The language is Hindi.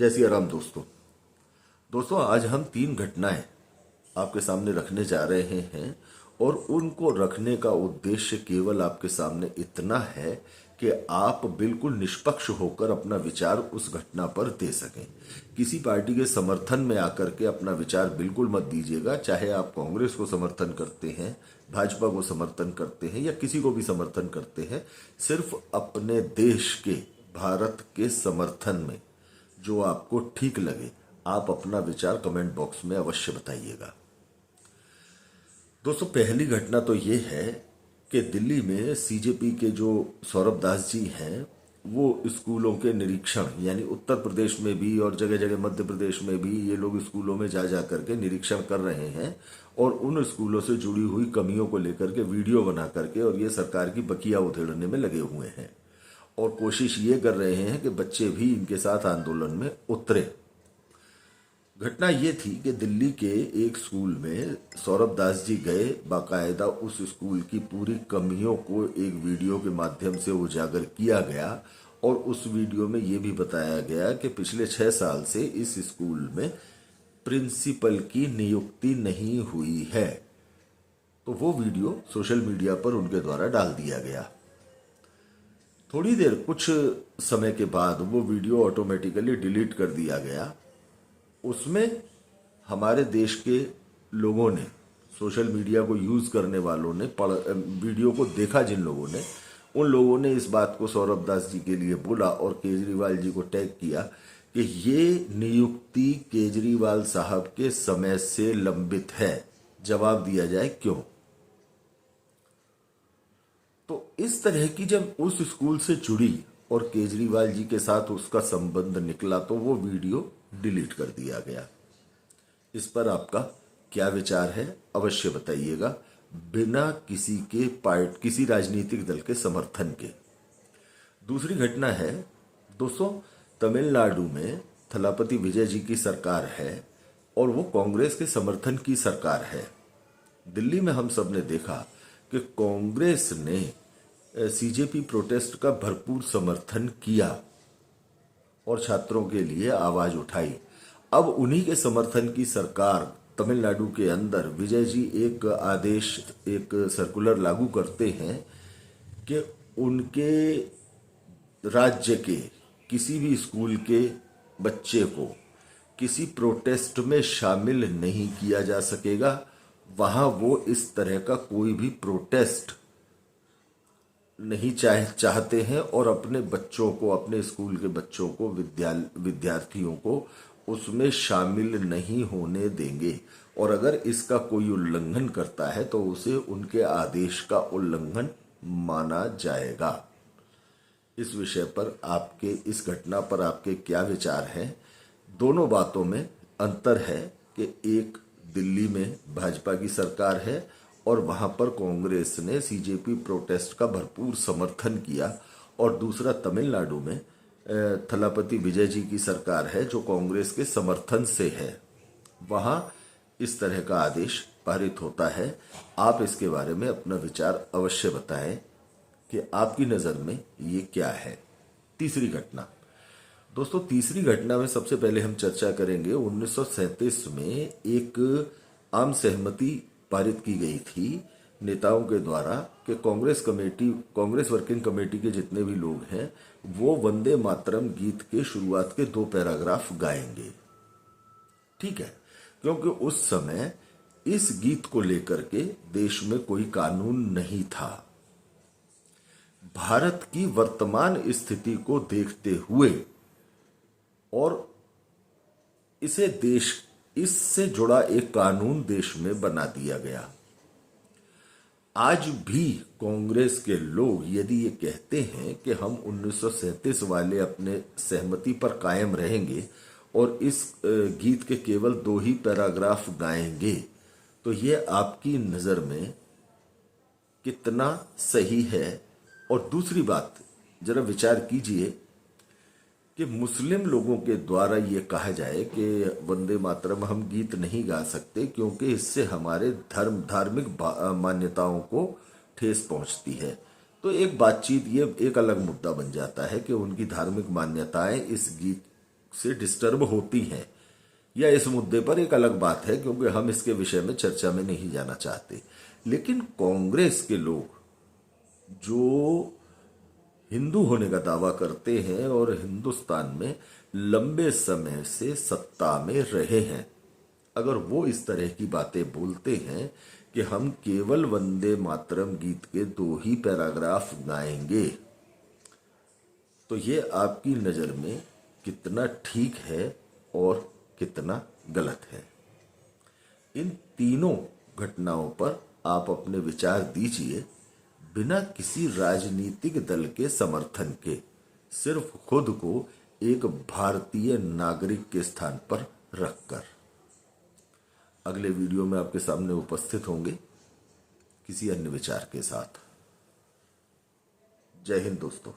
जय सिया राम दोस्तों आज हम 3 घटनाएं आपके सामने रखने जा रहे हैं और उनको रखने का उद्देश्य केवल आपके सामने इतना है कि आप बिल्कुल निष्पक्ष होकर अपना विचार उस घटना पर दे सकें। किसी पार्टी के समर्थन में आकर के अपना विचार बिल्कुल मत दीजिएगा, चाहे आप कांग्रेस को समर्थन करते हैं, भाजपा को समर्थन करते हैं या किसी को भी समर्थन करते हैं। सिर्फ अपने देश के, भारत के समर्थन में जो आपको ठीक लगे आप अपना विचार कमेंट बॉक्स में अवश्य बताइएगा। दोस्तों पहली घटना तो ये है कि दिल्ली में सीजेपी के जो सौरभ दास जी हैं वो स्कूलों के निरीक्षण, यानी उत्तर प्रदेश में भी और जगह जगह मध्य प्रदेश में भी ये लोग स्कूलों में जा करके निरीक्षण कर रहे हैं और उन स्कूलों से जुड़ी हुई कमियों को लेकर के वीडियो बना करके और ये सरकार की बकिया उधेड़ने में लगे हुए हैं और कोशिश ये कर रहे हैं कि बच्चे भी इनके साथ आंदोलन में उतरे। घटना ये थी कि दिल्ली के एक स्कूल में सौरभ दास जी गए, बाकायदा उस स्कूल की पूरी कमियों को एक वीडियो के माध्यम से उजागर किया गया और उस वीडियो में ये भी बताया गया कि पिछले 6 साल से इस स्कूल में प्रिंसिपल की नियुक्ति नहीं हुई है। तो वो वीडियो सोशल मीडिया पर उनके द्वारा डाल दिया गया। थोड़ी देर, कुछ समय के बाद वो वीडियो ऑटोमेटिकली डिलीट कर दिया गया। उसमें हमारे देश के लोगों ने, सोशल मीडिया को यूज करने वालों ने, वीडियो को देखा जिन लोगों ने, उन लोगों ने इस बात को सौरभ दास जी के लिए बोला और केजरीवाल जी को टैग किया कि ये नियुक्ति केजरीवाल साहब के समय से लंबित है, जवाब दिया जाए क्यों। तो इस तरह की जब उस स्कूल से जुड़ी और केजरीवाल जी के साथ उसका संबंध निकला तो वो वीडियो डिलीट कर दिया गया। इस पर आपका क्या विचार है अवश्य बताइएगा, बिना किसी राजनीतिक दल के समर्थन के। दूसरी घटना है दोस्तों, तमिलनाडु में थलापति विजय जी की सरकार है और वो कांग्रेस के समर्थन की सरकार है। दिल्ली में हम सब ने देखा कि कांग्रेस ने सीजेपी प्रोटेस्ट का भरपूर समर्थन किया और छात्रों के लिए आवाज उठाई। अब उन्हीं के समर्थन की सरकार तमिलनाडु के अंदर विजय जी एक आदेश, एक सर्कुलर लागू करते हैं कि उनके राज्य के किसी भी स्कूल के बच्चे को किसी प्रोटेस्ट में शामिल नहीं किया जा सकेगा। वहां वो इस तरह का कोई भी प्रोटेस्ट नहीं चाहते हैं और अपने बच्चों को, अपने स्कूल के बच्चों को, विद्यार्थियों को उसमें शामिल नहीं होने देंगे और अगर इसका कोई उल्लंघन करता है तो उसे उनके आदेश का उल्लंघन माना जाएगा। इस विषय पर आपके, इस घटना पर आपके क्या विचार हैं। दोनों बातों में अंतर है कि एक दिल्ली में भाजपा की सरकार है और वहां पर कांग्रेस ने सीजेपी प्रोटेस्ट का भरपूर समर्थन किया और दूसरा तमिलनाडु में थलापति विजय जी की सरकार है जो कांग्रेस के समर्थन से है। वहां इस तरह का आदेश पारित होता है। आप इसके बारे में अपना विचार अवश्य बताएं कि आपकी नजर में ये क्या है। तीसरी घटना दोस्तों, तीसरी घटना में सबसे पहले हम चर्चा करेंगे 1937 में एक आम सहमति पारित की गई थी नेताओं के द्वारा कि कांग्रेस वर्किंग कमेटी के जितने भी लोग हैं वो वंदे मातरम गीत के शुरुआत के 2 पैराग्राफ गाएंगे। ठीक है, क्योंकि उस समय इस गीत को लेकर के देश में कोई कानून नहीं था। भारत की वर्तमान स्थिति को देखते हुए और इससे जुड़ा एक कानून देश में बना दिया गया। आज भी कांग्रेस के लोग यदि ये कहते हैं कि हम 1937 वाले अपने सहमति पर कायम रहेंगे और इस गीत के केवल 2 ही पैराग्राफ गाएंगे, तो ये आपकी नजर में कितना सही है। और दूसरी बात, जरा विचार कीजिए कि मुस्लिम लोगों के द्वारा ये कहा जाए कि वंदे मातरम हम गीत नहीं गा सकते क्योंकि इससे हमारे धार्मिक मान्यताओं को ठेस पहुंचती है, तो एक बातचीत, ये एक अलग मुद्दा बन जाता है कि उनकी धार्मिक मान्यताएं इस गीत से डिस्टर्ब होती हैं, या इस मुद्दे पर एक अलग बात है, क्योंकि हम इसके विषय में चर्चा में नहीं जाना चाहते। लेकिन कांग्रेस के लोग जो हिंदू होने का दावा करते हैं और हिंदुस्तान में लंबे समय से सत्ता में रहे हैं, अगर वो इस तरह की बातें बोलते हैं कि हम केवल वंदे मातरम गीत के 2 ही पैराग्राफ गाएंगे, तो ये आपकी नज़र में कितना ठीक है और कितना गलत है। इन तीनों घटनाओं पर आप अपने विचार दीजिए, बिना किसी राजनीतिक दल के समर्थन के, सिर्फ खुद को एक भारतीय नागरिक के स्थान पर रखकर। अगले वीडियो में आपके सामने उपस्थित होंगे किसी अन्य विचार के साथ। जय हिंद दोस्तों।